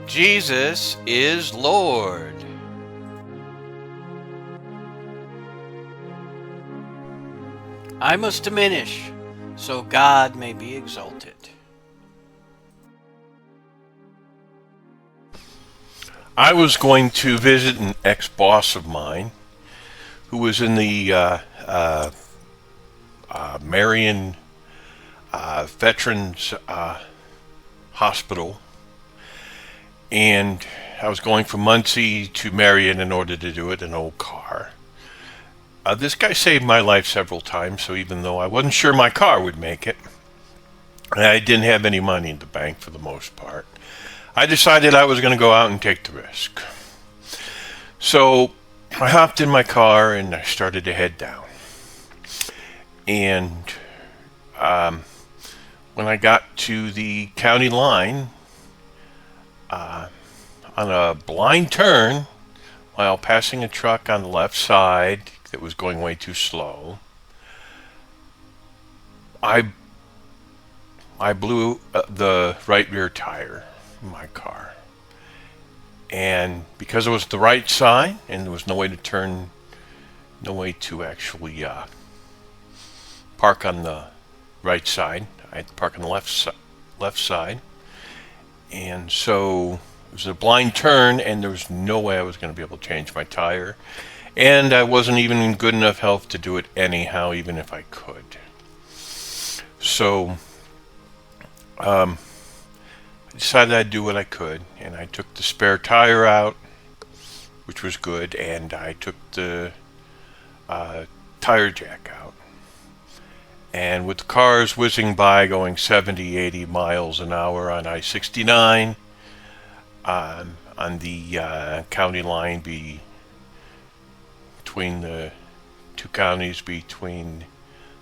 Jesus is Lord. I must diminish, so God may be exalted. I was going to visit an ex-boss of mine who was in the Marion Veterans Hospital, and I was going from Muncie to Marion in order to do it in an old car. This guy saved my life several times, so even though I wasn't sure my car would make it, and I didn't have any money in the bank for the most part, I decided I was going to go out and take the risk. So I hopped in my car and I started to head down. And when I got to the county line, on a blind turn, while passing a truck on the left side that was going way too slow, I blew the right rear tire in my car. And because it was the right side and there was no way to turn, no way to actually park on the right side, I had to park on the left side. And so it was a blind turn and there was no way I was going to be able to change my tire. And I wasn't even in good enough health to do it anyhow, even if I could. So I decided I'd do what I could, and I took the spare tire out, which was good, and I took the tire jack out. And with the cars whizzing by going 70, 80 miles an hour on I-69, on the county line between the two counties, between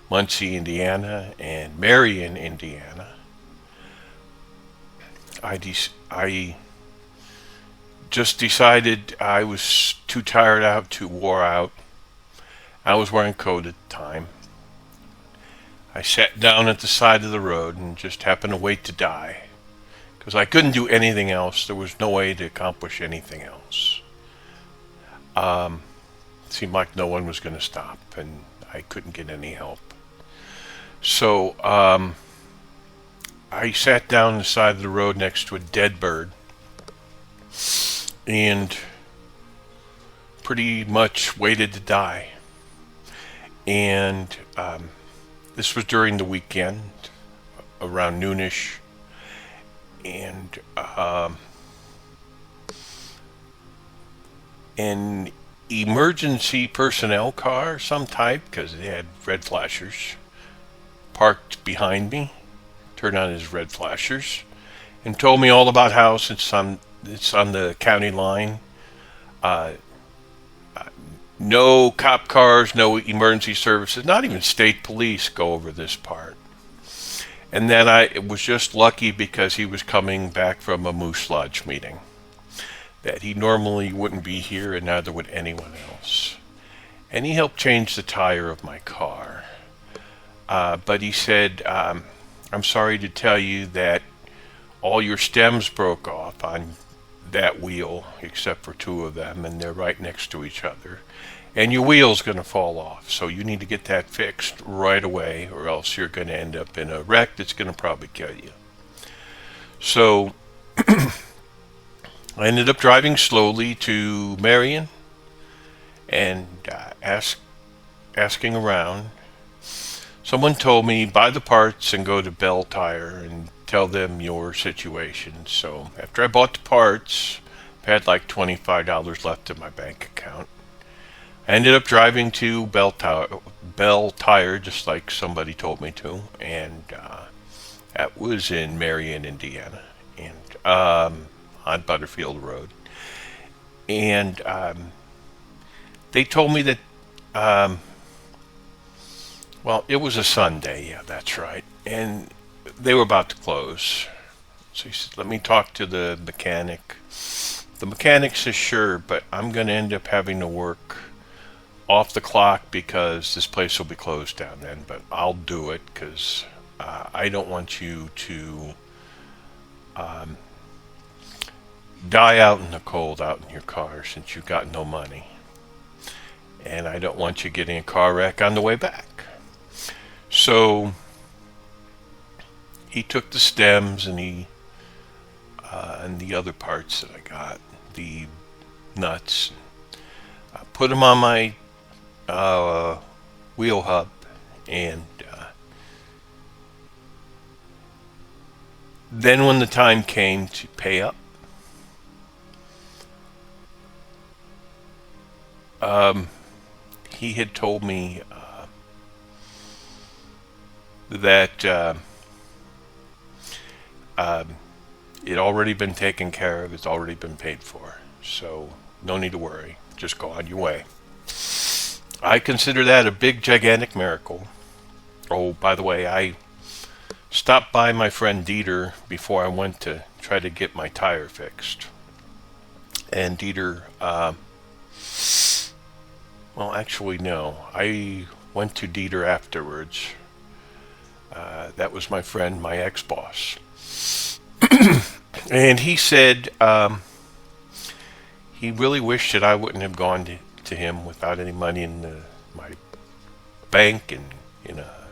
Muncie, Indiana, and Marion, Indiana, I just decided I was too tired out, too wore out. I was wearing a coat at the time. I sat down at the side of the road and just happened to wait to die, because I couldn't do anything else. There was no way to accomplish anything else. It seemed like no one was going to stop, and I couldn't get any help. So I sat down on the side of the road next to a dead bird and pretty much waited to die. And this was during the weekend, around noonish, and an emergency personnel car, some type, because it had red flashers, parked behind me, turned on his red flashers, and told me all about how, since it's on the county line, no cop cars, no emergency services, not even state police go over this part. And then I was just lucky because he was coming back from a Moose Lodge meeting, that he normally wouldn't be here, and neither would anyone else. And he helped change the tire of my car. But he said, I'm sorry to tell you that all your stems broke off on that wheel, except for two of them, and they're right next to each other. And your wheel's going to fall off, so you need to get that fixed right away, or else you're going to end up in a wreck that's going to probably kill you. So I ended up driving slowly to Marion and asking around. Someone told me, buy the parts and go to Bell Tire and tell them your situation. So after I bought the parts, I had like $25 left in my bank account. I ended up driving to Bell Tire, just like somebody told me to, and that was in Marion, Indiana, and on Butterfield Road. And they told me that, well, it was a Sunday, yeah, that's right, and they were about to close. So he said, let me talk to the mechanic. The mechanic says, sure, but I'm going to end up having to work off the clock because this place will be closed down then, but I'll do it because I don't want you to die out in the cold out in your car since you've got no money. And I don't want you getting a car wreck on the way back. So he took the stems and and the other parts that I got, the nuts, put them on my wheel hub, and then when the time came to pay up, he had told me that it already been taken care of, it's already been paid for, so no need to worry, just go on your way. I consider that a big, gigantic miracle. Oh, by the way, I stopped by my friend Dieter before I went to try to get my tire fixed. And Dieter, well, actually, no. I went to Dieter afterwards. That was my friend, my ex-boss. And he said he really wished that I wouldn't have gone to him without any money in my bank and in a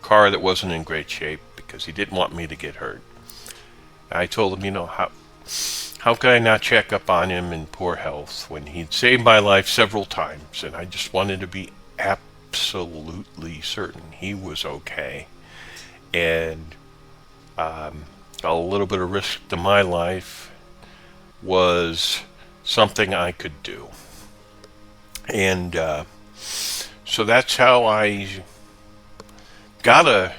car that wasn't in great shape, because he didn't want me to get hurt. I told him, how could I not check up on him in poor health when he'd saved my life several times, and I just wanted to be absolutely certain he was okay. And a little bit of risk to my life was something I could do. And so that's how I got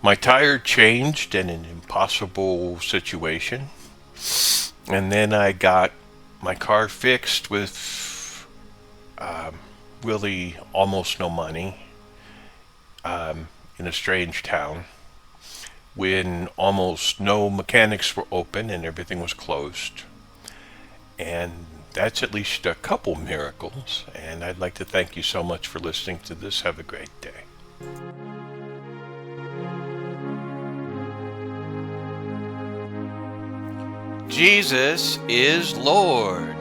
my tire changed in an impossible situation. And then I got my car fixed with really almost no money in a strange town, when almost no mechanics were open and everything was closed. And that's at least a couple miracles, and I'd like to thank you so much for listening to this. Have a great day. Jesus is Lord.